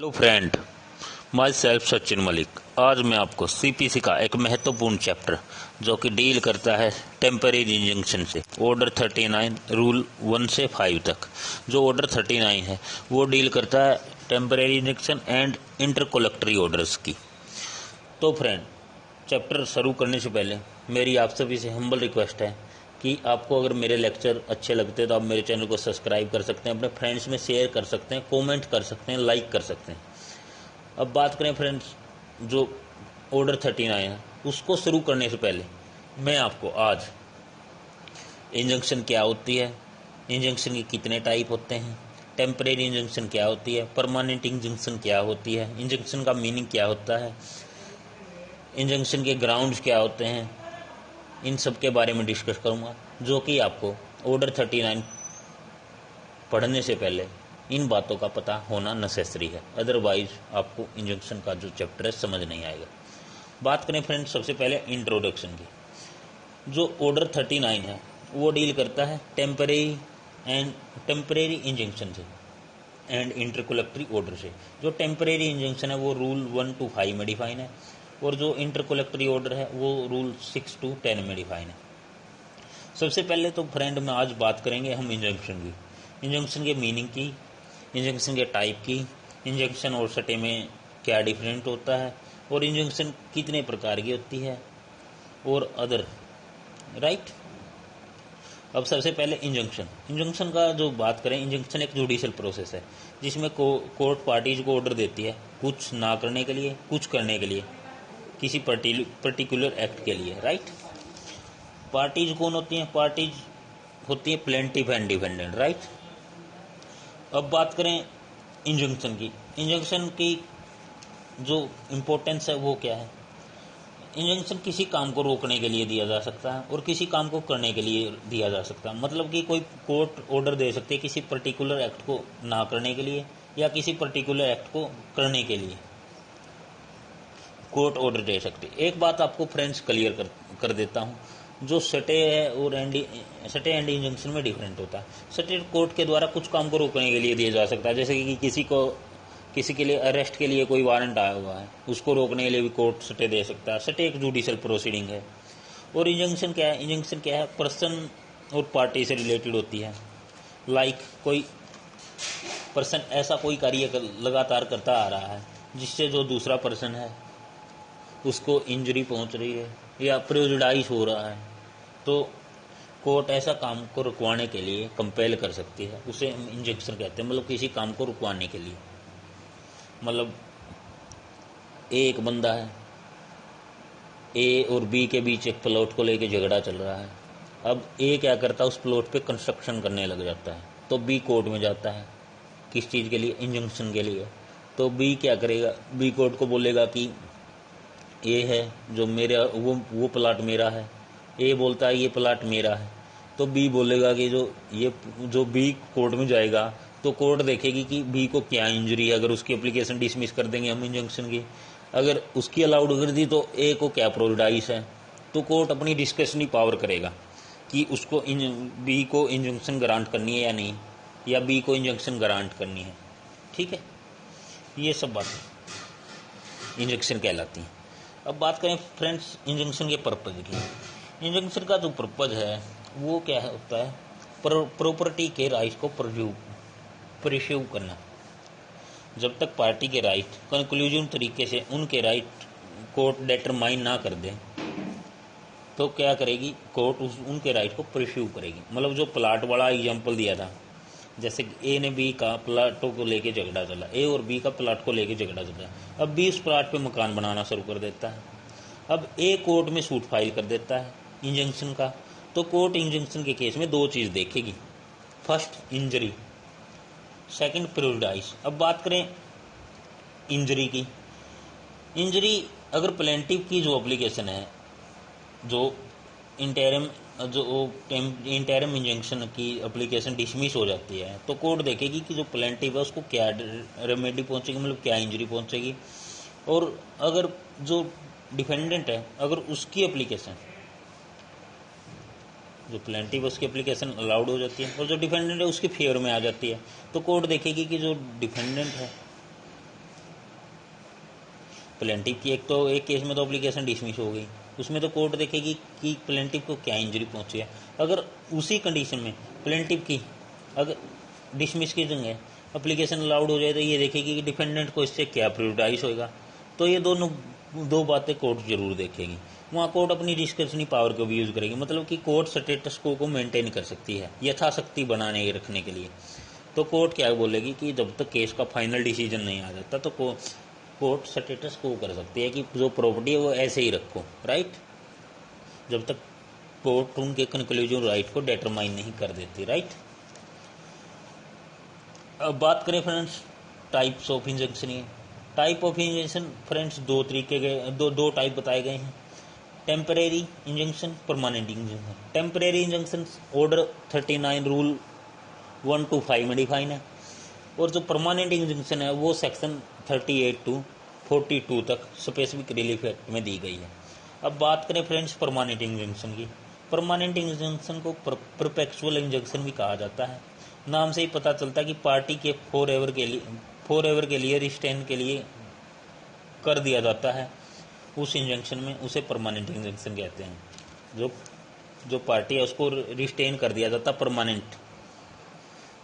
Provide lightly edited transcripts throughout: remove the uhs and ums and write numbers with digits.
Hello friend, my self Sachin Malik. आज मैं आपको सीपीसी का एक महत्वपूर्ण चैप्टर जो कि डील करता है टेम्परेरी इंजंक्शन से ऑर्डर 39 रूल 1 से 5 तक। जो ऑर्डर 39 है वो डील करता है टेम्परेरी इंजंक्शन एंड इंटरकोलेक्टरी ऑर्डर्स की। तो फ्रेंड, चैप्टर शुरू करने से पहले मेरी आप सभी से हम्बल रिक्वेस्ट है कि आपको अगर मेरे लेक्चर अच्छे लगते हैं तो आप मेरे चैनल को सब्सक्राइब कर सकते हैं, अपने फ्रेंड्स में शेयर कर सकते हैं, कमेंट कर सकते हैं, लाइक कर सकते हैं। अब बात करें फ्रेंड्स, जो ऑर्डर 39 है उसको शुरू करने से पहले मैं आपको आज इंजंक्शन क्या होती है, इंजंक्शन के कितने टाइप होते हैं, टेम्परेरी इंजंक्शन क्या होती है, परमानेंट इंजंक्शन क्या होती है, इंजंक्शन का मीनिंग क्या होता है, इंजंक्शन के ग्राउंड्स क्या होते हैं, इन सब के बारे में डिस्कस करूंगा। जो कि आपको ऑर्डर 39 पढ़ने से पहले इन बातों का पता होना नेसेसरी है, अदरवाइज आपको इंजंक्शन का जो चैप्टर है समझ नहीं आएगा। बात करें फ्रेंड्स सबसे पहले इंट्रोडक्शन की। जो ऑर्डर 39 है वो डील करता है टेम्परेरी इंजंक्शन से एंड इंटरकोलेक्टरी ऑर्डर से। जो टेम्परेरी इंजंक्शन है वो रूल 1 to 5 में डिफाइन है और जो इंटरकोलेक्टरी ऑर्डर है वो रूल 6 to 10 में डिफाइन है। सबसे पहले तो फ्रेंड में आज बात करेंगे हम इंजंक्शन की, इंजंक्शन के मीनिंग की, इंजंक्शन के टाइप की, इंजंक्शन और सटे में क्या डिफरेंट होता है और इंजंक्शन कितने प्रकार की होती है और अदर राइट। अब सबसे पहले इंजंक्शन का जो बात करें, इंजंक्शन एक जुडिशियल प्रोसेस है जिसमें कोर्ट पार्टीज को ऑर्डर देती है कुछ ना करने के लिए, कुछ करने के लिए, किसी पर्टिकुलर एक्ट के लिए, राइट। पार्टीज कौन होती हैं? पार्टीज होती है प्लेंटिफ एंड डिफेंडेंट, राइट। अब बात करें इंजंक्शन की जो इम्पोर्टेंस है वो क्या है। इंजंक्शन किसी काम को रोकने के लिए दिया जा सकता है और किसी काम को करने के लिए दिया जा सकता है। मतलब कि कोई कोर्ट ऑर्डर दे सकती है किसी पर्टिकुलर एक्ट को ना करने के लिए या किसी पर्टिकुलर एक्ट को करने के लिए कोर्ट ऑर्डर दे सकती है। एक बात आपको फ्रेंड्स क्लियर कर देता हूँ, जो सटे है और सटे एंड इंजंक्शन में डिफरेंट होता है। सटे कोर्ट के द्वारा कुछ काम को रोकने के लिए दिया जा सकता है, जैसे कि किसी के लिए अरेस्ट के लिए कोई वारंट आया हुआ है उसको रोकने के लिए भी कोर्ट सटे दे सकता है। सटे एक जुडिशियल प्रोसीडिंग है। और इंजंक्शन क्या है? इंजंक्शन क्या है? पर्सन और पार्टी से रिलेटेड होती है। लाइक कोई पर्सन ऐसा कोई कार्य लगातार करता आ रहा है जिससे जो दूसरा पर्सन है उसको इंजरी पहुंच रही है या प्रेजुडाइज हो रहा है, तो कोर्ट ऐसा काम को रुकवाने के लिए कंपेल कर सकती है, उसे हम इंजंक्शन कहते हैं। मतलब किसी काम को रुकवाने के लिए, मतलब एक बंदा है, ए और बी के बीच एक प्लॉट को लेकर झगड़ा चल रहा है। अब ए क्या करता है, उस प्लॉट पे कंस्ट्रक्शन करने लग जाता है, तो बी कोर्ट में जाता है किस चीज़ के लिए? इंजंक्शन के लिए। तो बी क्या करेगा? बी कोर्ट को बोलेगा कि ये है जो मेरा वो प्लाट मेरा है। ए बोलता है ये प्लाट मेरा है, तो बी बोलेगा कि जो बी कोर्ट में जाएगा तो कोर्ट देखेगी कि बी को क्या इंजरी है। अगर उसकी एप्लीकेशन डिसमिस कर देंगे हम इंजंक्शन की, अगर उसकी अलाउड कर दी तो ए को क्या प्रोडाइस है, तो कोर्ट अपनी डिस्क्रिशनरी पावर करेगा कि उसको बी को इंजंक्शन ग्रांट करनी है या नहीं, या बी को इंजंक्शन ग्रांट करनी है। ठीक है, ये सब बातें इंजंक्शन कहलाती हैं। अब बात करें फ्रेंड्स इंजंक्शन के पर्पज की। इंजंक्शन का जो पर्पज है वो क्या होता है? प्रॉपर्टी के राइट को परस्यू करना। जब तक पार्टी के राइट कंक्लूसिव तरीके से उनके राइट कोर्ट डिटरमाइन ना कर दे तो क्या करेगी कोर्ट? उनके राइट को परस्यू करेगी। मतलब जो प्लाट वाला एग्जाम्पल दिया था, जैसे ए ने बी का प्लाटों को लेके झगड़ा चला, ए और बी का प्लाट को लेके झगड़ा चला। अब बी उस प्लाट पे मकान बनाना शुरू कर देता है। अब ए कोर्ट में सूट फाइल कर देता है इंजंक्शन का, तो कोर्ट इंजंक्शन के केस में दो चीज़ देखेगी, फर्स्ट इंजरी, सेकंड प्रेजुडाइस। अब बात करें इंजरी की। इंजरी अगर प्लेंटिव की जो एप्लीकेशन है, जो इंटरिम इंजंक्शन की एप्लीकेशन डिसमिस हो जाती है, तो कोर्ट देखेगी कि जो प्लेंटिव है उसको क्या रेमेडी पहुंचेगी, मतलब क्या इंजरी पहुंचेगी। और अगर जो डिफेंडेंट है, अगर उसकी एप्लीकेशन, जो प्लेंटिव है उसकी एप्लीकेशन अलाउड हो जाती है और जो डिफेंडेंट है उसके फेवर में आ जाती है, तो कोर्ट देखेगी कि जो डिफेंडेंट है प्लेंटिव की। एक केस में तो एप्लीकेशन डिसमिस हो गई, उसमें तो कोर्ट देखेगी कि प्लेंटिव को क्या इंजरी पहुंची है। अगर उसी कंडीशन में प्लेंटिव की अगर डिसमिस की जगह एप्लीकेशन अलाउड हो जाए तो ये देखेगी कि डिफेंडेंट को इससे क्या प्रिजुडाइज होगा। तो ये दो बातें कोर्ट जरूर देखेगी। वहाँ कोर्ट अपनी डिस्क्रिशनरी पावर को भी यूज करेगी, मतलब कि कोर्ट स्टेटस को मेंटेन कर सकती है यथाशक्ति बनाने रखने के लिए। तो कोर्ट क्या बोलेगी कि जब तक केस का फाइनल डिसीजन नहीं आ जाता तो कोर्ट स्टेटस को कर सकती है कि जो प्रॉपर्टी है वो ऐसे ही रखो, राइट, जब तक कोर्ट उनके कंक्लूजन राइट को डिटरमाइन नहीं कर देती, राइट। अब बात करें friends types of injunction. Type of injunction friends दो तरीके के दो टाइप बताए गए हैं, temporary injunction, permanent injunction. Temporary injunction order 39 rule 1 to 5 में डिफाइन है, और जो परमानेंट इंजंक्शन है वो सेक्शन 38 to 42 तक स्पेसिफिक रिलीफ एक्ट में दी गई है। अब बात करें फ्रेंड्स परमानेंट इंजंक्शन की। परमानेंट इंजंक्शन को परपेचुअल इंजंक्शन भी कहा जाता है। नाम से ही पता चलता है कि पार्टी के फॉर एवर के लिए रिस्टेन के लिए कर दिया जाता है उस इंजंक्शन में, उसे परमानेंट इंजंक्शन कहते हैं। जो पार्टी है उसको रिस्टेन कर दिया जाता परमानेंट,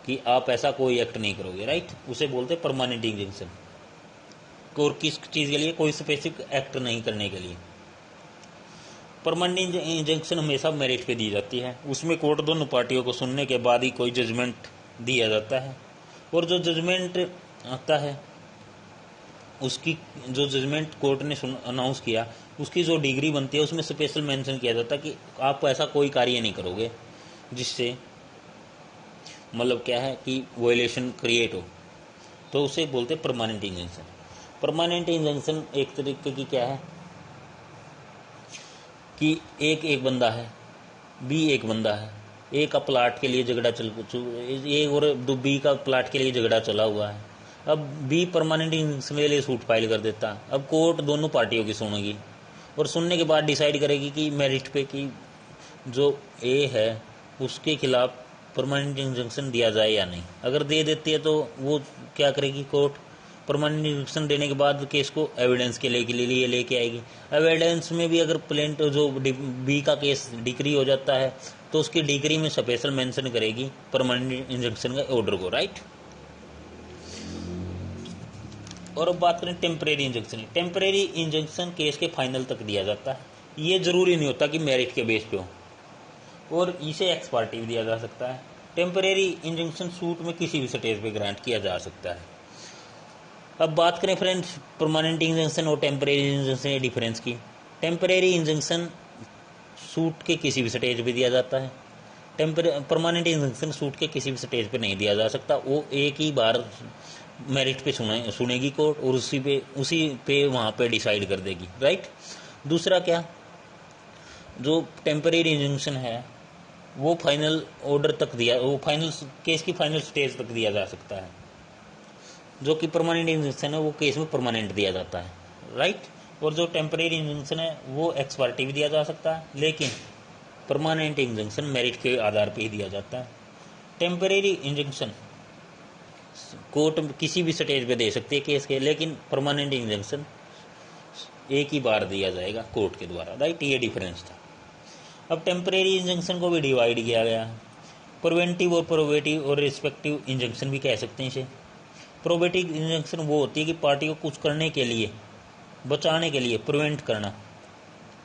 कि आप ऐसा कोई एक्ट नहीं करोगे, राइट, उसे बोलते परमानेंट इंजंक्शन। और किस चीज़ के लिए? कोई स्पेसिफिक एक्ट नहीं करने के लिए। परमानेंट इंजंक्शन हमेशा मेरिट पे दी जाती है, उसमें कोर्ट दोनों पार्टियों को सुनने के बाद ही कोई जजमेंट दिया जाता है, और जो जजमेंट आता है उसकी जो जजमेंट कोर्ट ने अनाउंस किया उसकी जो डिग्री बनती है उसमें स्पेशल मेंशन किया जाता है कि आप ऐसा कोई कार्य नहीं करोगे जिससे मतलब क्या है कि वायलेशन क्रिएट हो, तो उसे बोलते परमानेंट इंजंक्शन। परमानेंट इंजंक्शन एक तरीके की क्या है कि एक बंदा है, बी एक बंदा है, ए का प्लाट के लिए झगड़ा ए और बी का प्लाट के लिए झगड़ा चला हुआ है। अब बी परमानेंट इंजंक्शन के लिए सूट फाइल कर देता। अब कोर्ट दोनों पार्टियों की सुनेगी और सुनने के बाद डिसाइड करेगी कि मेरिट पे कि जो ए है उसके खिलाफ परमानेंट इंजंक्शन दिया जाए या नहीं। अगर दे देती है तो वो क्या करेगी, कोर्ट परमानेंट इंजंक्शन देने के बाद केस को एविडेंस के लिए लेके आएगी। एविडेंस में भी अगर प्लेंट जो बी का केस डिग्री हो जाता है तो उसकी डिग्री में स्पेशल मेंशन करेगी परमानेंट इंजंक्शन का ऑर्डर को, राइट। और अब बात करें temporary injunction. Temporary injunction case के फाइनल तक दिया जाता है। ये जरूरी नहीं होता कि मेरिट के बेस पे हो, और इसे एक्स पार्टी भी दिया जा सकता है। टेम्परेरी इंजंक्शन सूट में किसी भी स्टेज पे ग्रांट किया जा सकता है। अब बात करें फ्रेंड्स परमानेंट इंजंक्शन और टेम्परेरी इंजंक्शन के डिफरेंस की। टेम्परेरी इंजंक्शन सूट के किसी भी स्टेज पे दिया जाता है, परमानेंट इंजंक्शन सूट के किसी भी स्टेज पे नहीं दिया जा सकता। वो एक ही बार मेरिट पे सुनेगी कोर्ट और उसी पे वहाँ पे डिसाइड कर देगी, राइट। दूसरा क्या, जो टेम्परेरी इंजंक्शन है वो फाइनल ऑर्डर तक वो फाइनल केस की फाइनल स्टेज तक दिया जा सकता है, जो कि परमानेंट इंजंक्शन है वो केस में परमानेंट दिया जाता है, राइट। और जो टेम्परेरी इंजंक्शन है वो एक्स पार्टी भी दिया जा सकता है, लेकिन परमानेंट इंजंक्शन मेरिट के आधार पर ही दिया जाता है। टेम्परेरी इंजंक्शन कोर्ट किसी भी स्टेज पे दे सकती है केस के, लेकिन परमानेंट इंजंक्शन एक ही बार दिया जाएगा कोर्ट के द्वारा, राइट। ये डिफरेंस था। अब टेम्परेरी इंजंक्शन को भी डिवाइड किया गया है, प्रिवेंटिव और प्रोबेटिव और रिस्पेक्टिव इंजंक्शन भी कह सकते हैं इसे। प्रोबेटिव इंजंक्शन वो होती है कि पार्टी को कुछ करने के लिए, बचाने के लिए, प्रिवेंट करना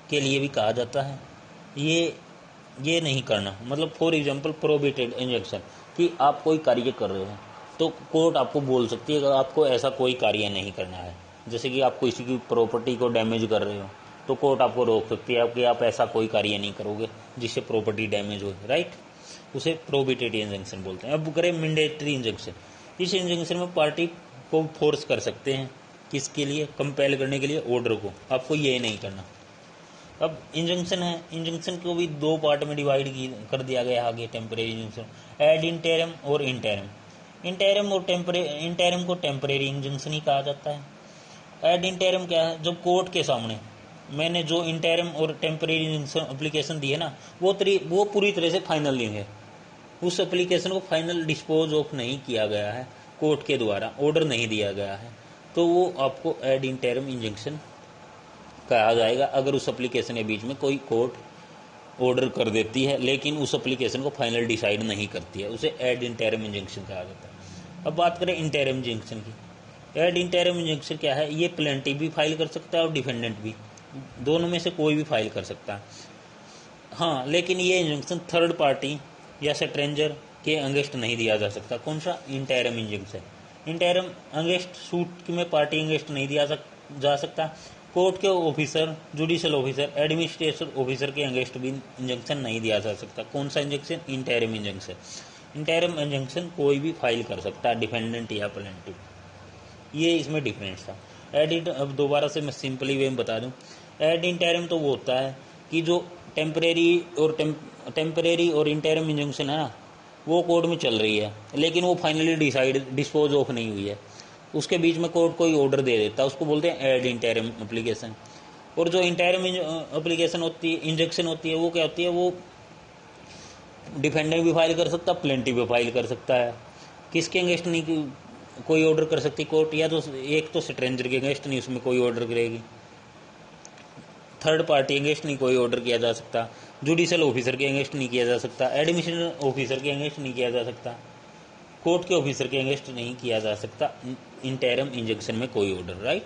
के लिए भी कहा जाता है। ये नहीं करना, मतलब फॉर एग्जांपल प्रोबेटेड इंजंक्शन कि आप कोई कार्य कर रहे हो तो कोर्ट आपको बोल सकती है कि आपको ऐसा कोई कार्य नहीं करना है। जैसे कि आप किसी की प्रॉपर्टी को डैमेज कर रहे हो तो कोर्ट आपको रोक सकती है कि आप ऐसा कोई कार्य नहीं करोगे जिससे प्रॉपर्टी डैमेज हो, राइट। उसे प्रोहिबिटेड इंजंक्शन बोलते हैं। अब करें मैंडेटरी इंजंक्शन। इस इंजंक्शन में पार्टी को फोर्स कर सकते हैं, किसके लिए, कंपेल करने के लिए ऑर्डर को, आपको ये नहीं करना। अब इंजंक्शन है, इंजंक्शन को भी दो पार्ट में डिवाइड कर दिया गया आगे टेम्परेरी इंजंक्शन, एड इंटेरिम और इंटेरिम। इंटेरिम को टेम्परेरी इंजंक्शन ही कहा जाता है। एड इंटेरिम क्या है, जब कोर्ट के सामने मैंने जो इंटेरिम और टेम्परेरी इंजंक्शन एप्लीकेशन दी है ना, वो पूरी तरह से फाइनल नहीं है। उस एप्लीकेशन को फाइनल डिस्पोज ऑफ नहीं किया गया है कोर्ट के द्वारा, ऑर्डर नहीं दिया गया है, तो वो आपको एड इंटरम इंजेक्शन कहा जाएगा अगर उस एप्लीकेशन के बीच में कोई कोर्ट ऑर्डर कर देती है लेकिन उस एप्लीकेशन को फाइनल डिसाइड नहीं करती है, उसे एड इंटरम इंजेक्शन कहा जाता है। अब बात करें इंटरम इंजेक्शन की। एड इंटरम इंजेक्शन क्या है? ये प्लेंटिव भी फाइल कर सकता है और डिफेंडेंट भी, दोनों में से कोई भी फाइल कर सकता है। हाँ, लेकिन ये इंजेक्शन थर्ड पार्टी या स्ट्रेंजर के अगेंस्ट नहीं दिया जा सकता। कौन सा? Interim injection. Interim against suit में पार्टी अगेंस्ट नहीं दिया जा सकता। कोर्ट के officer, judicial officer, administration officer के अगेंस्ट भी इंजेक्शन नहीं दिया जा सकता। कौन सा injection? Interim injection. Interim injection कोई भी फाइल कर सकता है, डिफेंडेंट या प्लेंटिव। ये इसमें डिफरेंस था। एड, अब दोबारा से मैं सिंपली वे में बता दूं, एड इंटरम तो वो होता है कि जो टेम्परेरी और इंटरम इंजंक्शन है ना, वो कोर्ट में चल रही है लेकिन वो फाइनली डिस्पोज ऑफ नहीं हुई है, उसके बीच में कोर्ट कोई ऑर्डर दे देता है, उसको बोलते हैं एड इंटरम एप्लीकेशन। और जो इंटरम एप्लीकेशन होती है, इंजेक्शन होती है, वो क्या होती है? वो डिफेंडेंट भी फाइल कर सकता है, प्लेंटिव भी फाइल कर सकता है। किसके अगेंस्ट नहीं कोई ऑर्डर कर सकती कोर्ट? या तो एक तो स्ट्रेंजर के अगेंस्ट नहीं उसमें कोई ऑर्डर करेगी, थर्ड पार्टी अगेंस्ट नहीं कोई ऑर्डर किया जा सकता, जुडिशियल ऑफिसर के अगेंस्ट नहीं किया जा सकता, एडमिनिस्ट्रेशन ऑफिसर के अगेंस्ट नहीं किया जा सकता, कोर्ट के ऑफिसर के अगेंस्ट नहीं किया जा सकता इंटरम इंजेक्शन में कोई ऑर्डर, राइट।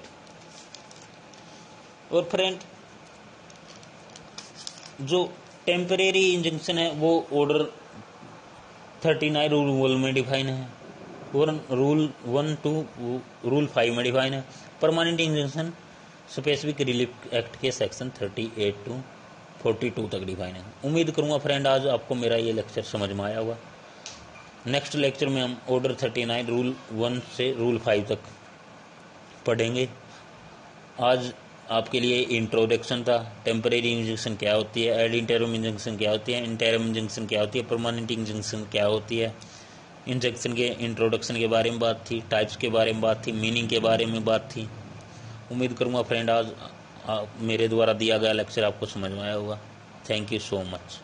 और फ्रेंड, जो टेम्परेरी इंजेक्शन है वो ऑर्डर 39 रूल में डिफाइन है और रूल 1 to रूल 5 में डिफाइन है। Permanent injection specific relief act के सेक्शन 38 to 42 तक डिफाइन है। उम्मीद करूंगा फ्रेंड आज आपको मेरा ये लेक्चर समझ में आया होगा। नेक्स्ट लेक्चर में हम ऑर्डर 39 रूल 1 से रूल 5 तक पढ़ेंगे। आज आपके लिए इंट्रोडक्शन था, टेम्परेरी इंजेक्शन क्या होती है, एड इंटरम इंजेक्शन क्या होती है, इंटरम इंजेक्शन क्या होती है, परमानेंट इंजेक्शन क्या होती है, इंजेक्शन के इंट्रोडक्शन के बारे में बात थी, टाइप्स के बारे में बात थी, मीनिंग के बारे में बात थी। उम्मीद करूँगा फ्रेंड आज मेरे द्वारा दिया गया लेक्चर आपको समझ में आया होगा। Thank you so much.